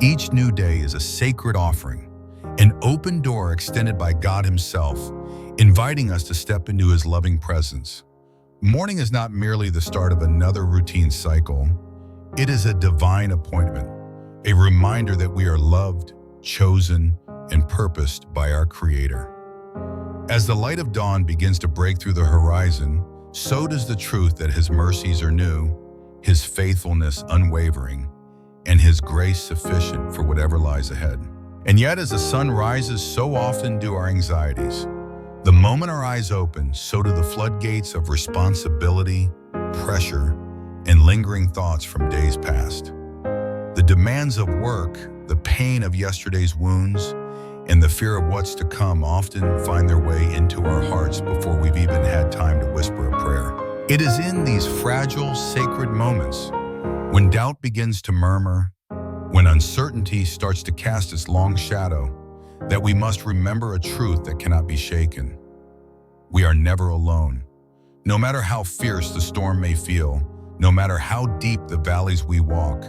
Each new day is a sacred offering, an open door extended by God Himself, inviting us to step into His loving presence. Morning is not merely the start of another routine cycle. It is a divine appointment, a reminder that we are loved, chosen, and purposed by our Creator. As the light of dawn begins to break through the horizon, so does the truth that His mercies are new, His faithfulness unwavering, and His grace sufficient for whatever lies ahead. And yet, as the sun rises, so often do our anxieties. The moment our eyes open, so do the floodgates of responsibility, pressure, and lingering thoughts from days past. The demands of work, the pain of yesterday's wounds, and the fear of what's to come often find their way into our hearts before we've even had time to whisper a prayer. It is in these fragile, sacred moments, when doubt begins to murmur, when uncertainty starts to cast its long shadow, that we must remember a truth that cannot be shaken. We are never alone. No matter how fierce the storm may feel, no matter how deep the valleys we walk,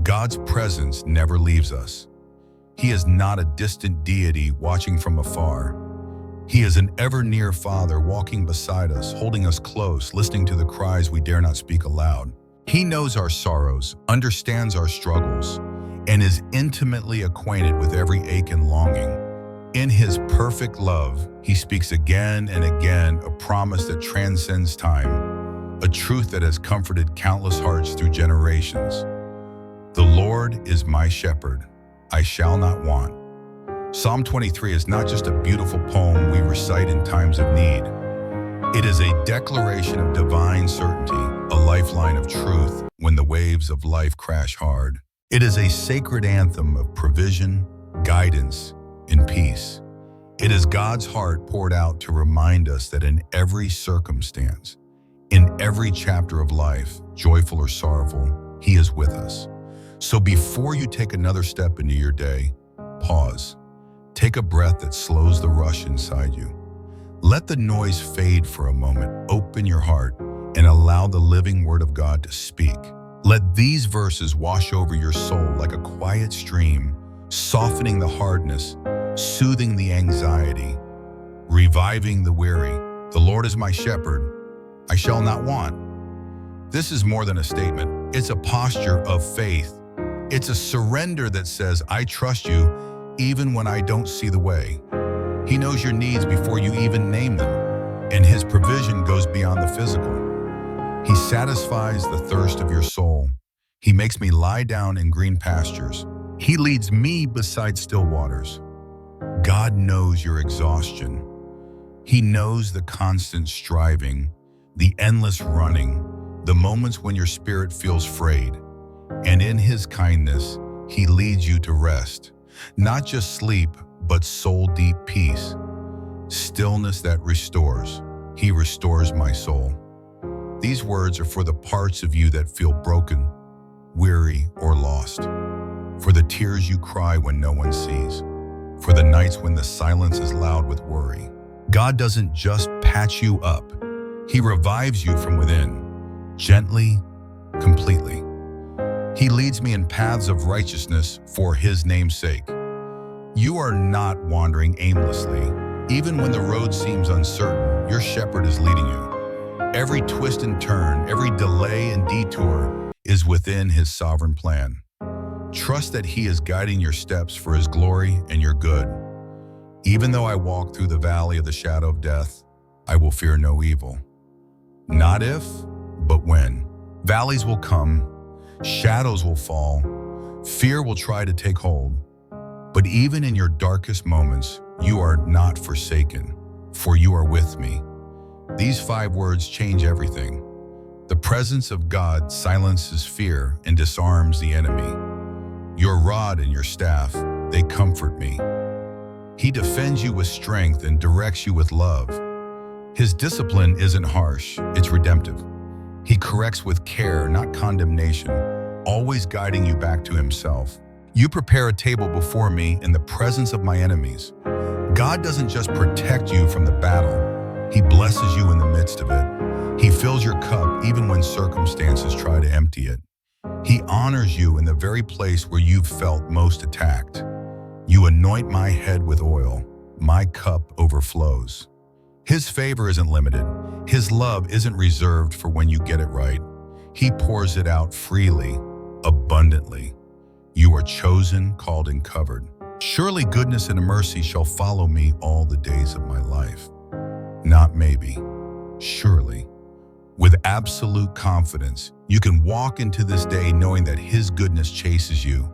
God's presence never leaves us. He is not a distant deity watching from afar. He is an ever-near Father walking beside us, holding us close, listening to the cries we dare not speak aloud. He knows our sorrows, understands our struggles, and is intimately acquainted with every ache and longing. In His perfect love, He speaks again and again, a promise that transcends time, a truth that has comforted countless hearts through generations. The Lord is my shepherd, I shall not want. Psalm 23 is not just a beautiful poem we recite in times of need. It is a declaration of divine certainty, a lifeline of truth when the waves of life crash hard. It is a sacred anthem of provision, guidance, and peace. It is God's heart poured out to remind us that in every circumstance, in every chapter of life, joyful or sorrowful, He is with us. So before you take another step into your day, pause. Take a breath that slows the rush inside you. Let the noise fade for a moment. Open your heart and allow the living Word of God to speak. Let these verses wash over your soul like a quiet stream, softening the hardness, soothing the anxiety, reviving the weary. The Lord is my shepherd, I shall not want. This is more than a statement. It's a posture of faith. It's a surrender that says, I trust you even when I don't see the way. He knows your needs before you even name them, and His provision goes beyond the physical. He satisfies the thirst of your soul. He makes me lie down in green pastures. He leads me beside still waters. God knows your exhaustion. He knows the constant striving, the endless running, the moments when your spirit feels frayed. And in His kindness, He leads you to rest, not just sleep, but soul-deep peace, stillness that restores. He restores my soul. These words are for the parts of you that feel broken, weary, or lost, for the tears you cry when no one sees, for the nights when the silence is loud with worry. God doesn't just patch you up. He revives you from within, gently, completely. He leads me in paths of righteousness for His name's sake. You are not wandering aimlessly. Even when the road seems uncertain, your shepherd is leading you. Every twist and turn, every delay and detour is within His sovereign plan. Trust that He is guiding your steps for His glory and your good. Even though I walk through the valley of the shadow of death, I will fear no evil. Not if, but when. Valleys will come, shadows will fall, fear will try to take hold. But even in your darkest moments, you are not forsaken, for you are with me. These 5 words change everything. The presence of God silences fear and disarms the enemy. Your rod and your staff, they comfort me. He defends you with strength and directs you with love. His discipline isn't harsh, it's redemptive. He corrects with care, not condemnation, always guiding you back to Himself. You prepare a table before me in the presence of my enemies. God doesn't just protect you from the battle, He blesses you in the midst of it. He fills your cup even when circumstances try to empty it. He honors you in the very place where you've felt most attacked. You anoint my head with oil. My cup overflows. His favor isn't limited. His love isn't reserved for when you get it right. He pours it out freely, abundantly. You are chosen, called, and covered. Surely goodness and mercy shall follow me all the days of my life. Not maybe, surely. With absolute confidence, you can walk into this day knowing that His goodness chases you,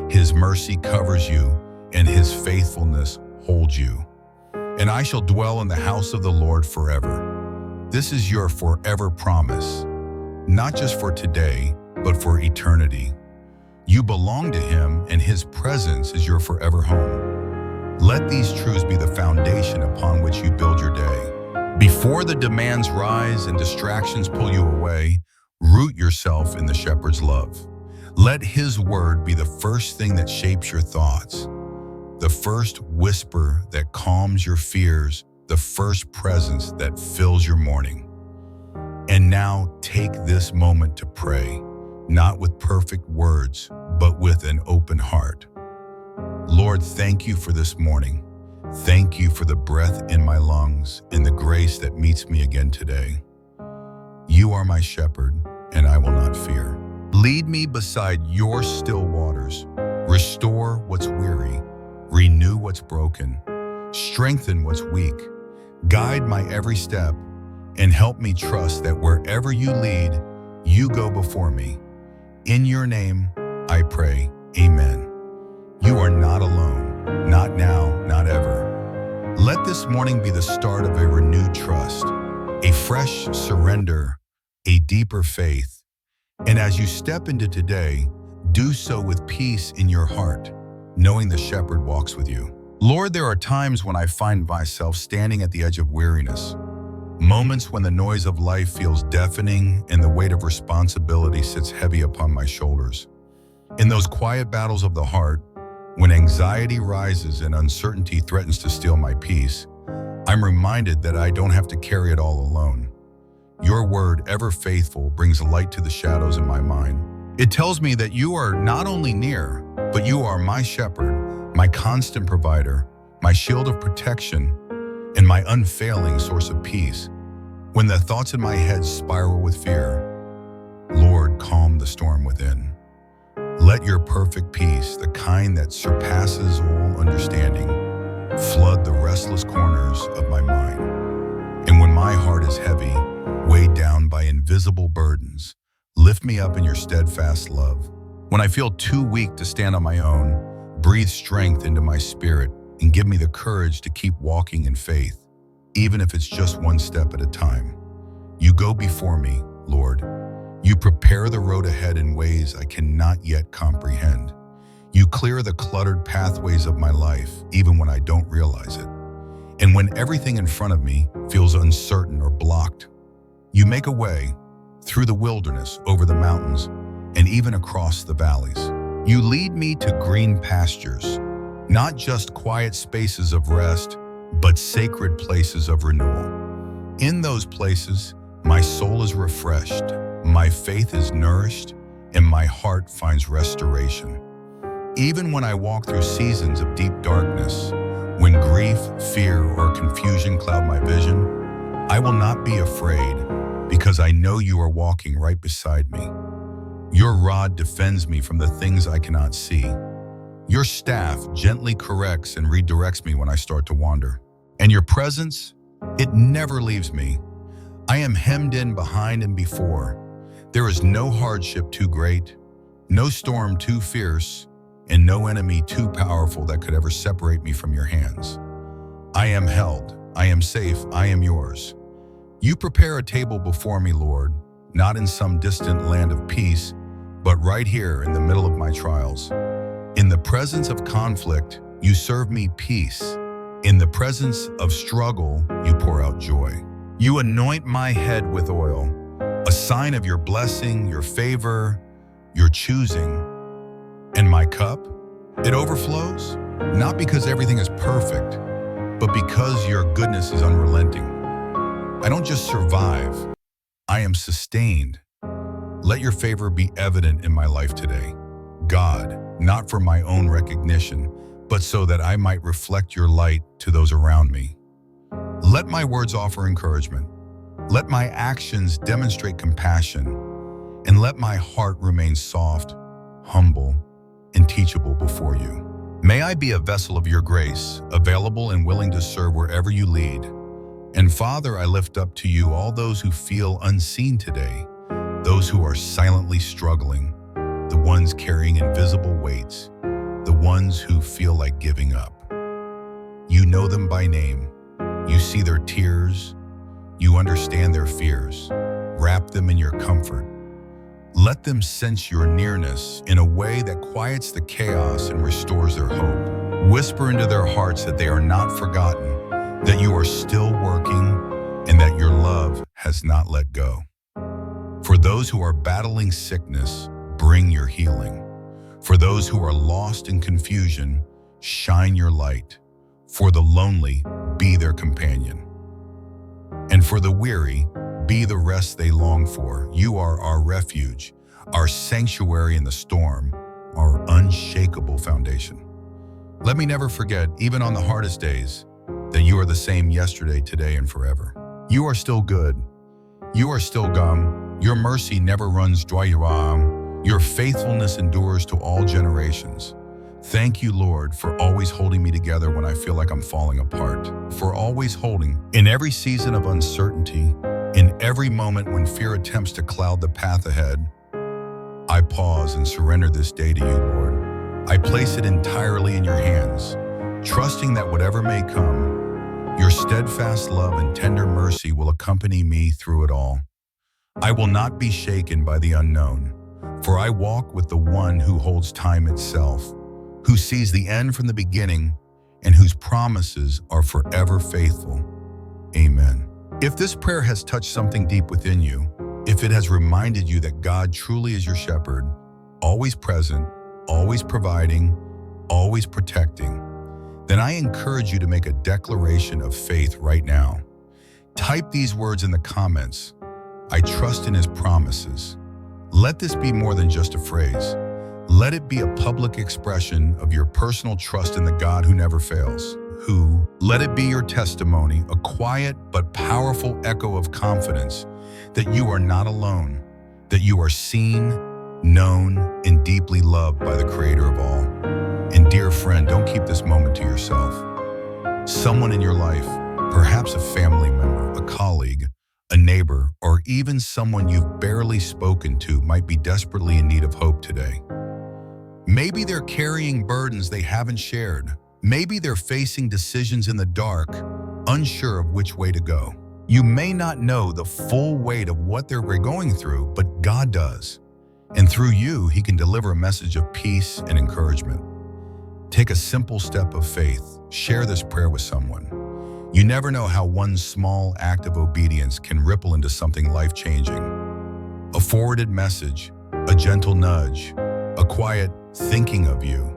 His mercy covers you, and His faithfulness holds you. And I shall dwell in the house of the Lord forever. This is your forever promise, not just for today, but for eternity. You belong to Him, and His presence is your forever home. Let these truths be the foundation upon which you build your day. Before the demands rise and distractions pull you away, root yourself in the shepherd's love. Let His word be the first thing that shapes your thoughts, the first whisper that calms your fears, the first presence that fills your morning. And now take this moment to pray, not with perfect words, but with an open heart. Lord, thank you for this morning. Thank you for the breath in my lungs and the grace that meets me again today. You are my shepherd, and I will not fear. Lead me beside your still waters. Restore what's weary. Renew what's broken. Strengthen what's weak. Guide my every step, and help me trust that wherever you lead, you go before me. In your name, I pray, amen. You are not alone, not now, not ever. Let this morning be the start of a renewed trust, a fresh surrender, a deeper faith. And as you step into today, do so with peace in your heart, knowing the shepherd walks with you. Lord, there are times when I find myself standing at the edge of weariness, moments when the noise of life feels deafening and the weight of responsibility sits heavy upon my shoulders. In those quiet battles of the heart, when anxiety rises and uncertainty threatens to steal my peace, I'm reminded that I don't have to carry it all alone. Your word, ever faithful, brings light to the shadows in my mind. It tells me that you are not only near, but you are my shepherd, my constant provider, my shield of protection, and my unfailing source of peace. When the thoughts in my head spiral with fear, Lord, calm the storm within. Let your perfect peace, the kind that surpasses all understanding, flood the restless corners of my mind. And when my heart is heavy, weighed down by invisible burdens, lift me up in your steadfast love. When I feel too weak to stand on my own, breathe strength into my spirit and give me the courage to keep walking in faith, even if it's just one step at a time. You go before me, Lord. You prepare the road ahead in ways I cannot yet comprehend. You clear the cluttered pathways of my life, even when I don't realize it. And when everything in front of me feels uncertain or blocked, you make a way through the wilderness, over the mountains, and even across the valleys. You lead me to green pastures, not just quiet spaces of rest, but sacred places of renewal. In those places, my soul is refreshed, my faith is nourished, and my heart finds restoration. Even when I walk through seasons of deep darkness, when grief, fear, or confusion cloud my vision, I will not be afraid because I know you are walking right beside me. Your rod defends me from the things I cannot see. Your staff gently corrects and redirects me when I start to wander. And your presence, it never leaves me. I am hemmed in behind and before. There is no hardship too great, no storm too fierce, and no enemy too powerful that could ever separate me from your hands. I am held, I am safe, I am yours. You prepare a table before me, Lord, not in some distant land of peace, but right here in the middle of my trials. In the presence of conflict, you serve me peace. In the presence of struggle, you pour out joy. You anoint my head with oil, a sign of your blessing, your favor, your choosing. And my cup, it overflows, not because everything is perfect, but because your goodness is unrelenting. I don't just survive, I am sustained. Let your favor be evident in my life today. God, not for my own recognition, but so that I might reflect your light to those around me. Let my words offer encouragement. Let my actions demonstrate compassion, and let my heart remain soft, humble, and teachable before you. May I be a vessel of your grace, available and willing to serve wherever you lead. And Father, I lift up to you all those who feel unseen today, those who are silently struggling, the ones carrying invisible weights, the ones who feel like giving up. You know them by name. You see their tears. You understand their fears. Wrap them in your comfort. Let them sense your nearness in a way that quiets the chaos and restores their hope. Whisper into their hearts that they are not forgotten, that you are still working, and that your love has not let go. For those who are battling sickness, bring your healing. For those who are lost in confusion, shine your light. For the lonely, be their companion. And for the weary, be the rest they long for. You are our refuge, our sanctuary in the storm, our unshakable foundation. Let me never forget, even on the hardest days, that you are the same yesterday, today, and forever. You are still good. You are still gum. Your mercy never runs dry. Your faithfulness endures to all generations. Thank you, Lord, for always holding me together when I feel like I'm falling apart, for always holding in every season of uncertainty, in every moment when fear attempts to cloud the path ahead. I pause and surrender this day to you, Lord. I place it entirely in your hands, trusting that whatever may come, your steadfast love and tender mercy will accompany me through it all. I will not be shaken by the unknown, for I walk with the one who holds time itself, who sees the end from the beginning, and whose promises are forever faithful. Amen. If this prayer has touched something deep within you, if it has reminded you that God truly is your shepherd, always present, always providing, always protecting, then I encourage you to make a declaration of faith right now. Type these words in the comments. I trust in his promises. Let this be more than just a phrase. Let it be a public expression of your personal trust in the God who never fails. Let it be your testimony, a quiet but powerful echo of confidence that you are not alone, that you are seen, known, and deeply loved by the Creator of all. And dear friend, don't keep this moment to yourself. Someone in your life, perhaps a family member, a colleague, a neighbor, or even someone you've barely spoken to, might be desperately in need of hope today. Maybe they're carrying burdens they haven't shared. Maybe they're facing decisions in the dark, unsure of which way to go. You may not know the full weight of what they're going through, but God does. And through you, he can deliver a message of peace and encouragement. Take a simple step of faith. Share this prayer with someone. You never know how one small act of obedience can ripple into something life-changing. A forwarded message, a gentle nudge, a quiet thinking of you.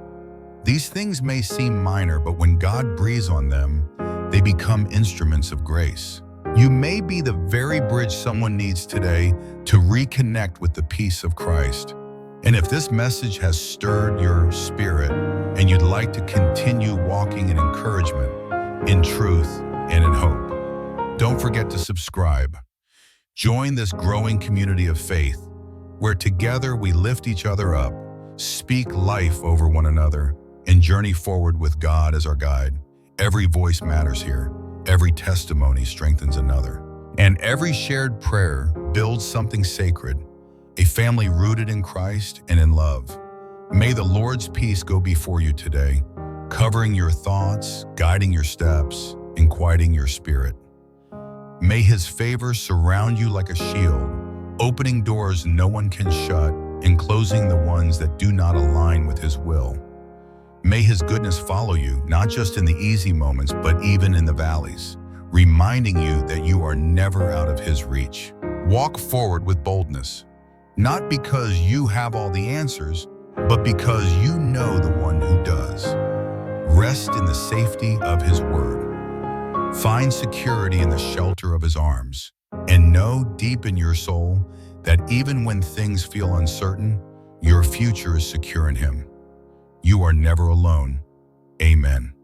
These things may seem minor, but when God breathes on them, they become instruments of grace. You may be the very bridge someone needs today to reconnect with the peace of Christ. And if this message has stirred your spirit and you'd like to continue walking in encouragement, in truth, and in hope, don't forget to subscribe. Join this growing community of faith where together we lift each other up, speak life over one another, and journey forward with God as our guide. Every voice matters here. Every testimony strengthens another. And every shared prayer builds something sacred, a family rooted in Christ and in love. May the Lord's peace go before you today, covering your thoughts, guiding your steps, and quieting your spirit. May his favor surround you like a shield, opening doors no one can shut and closing the ones that do not align with his will. May his goodness follow you, not just in the easy moments, but even in the valleys, reminding you that you are never out of his reach. Walk forward with boldness, not because you have all the answers, but because you know the one who does. Rest in the safety of his word. Find security in the shelter of his arms, and know deep in your soul that even when things feel uncertain, your future is secure in Him. You are never alone. Amen.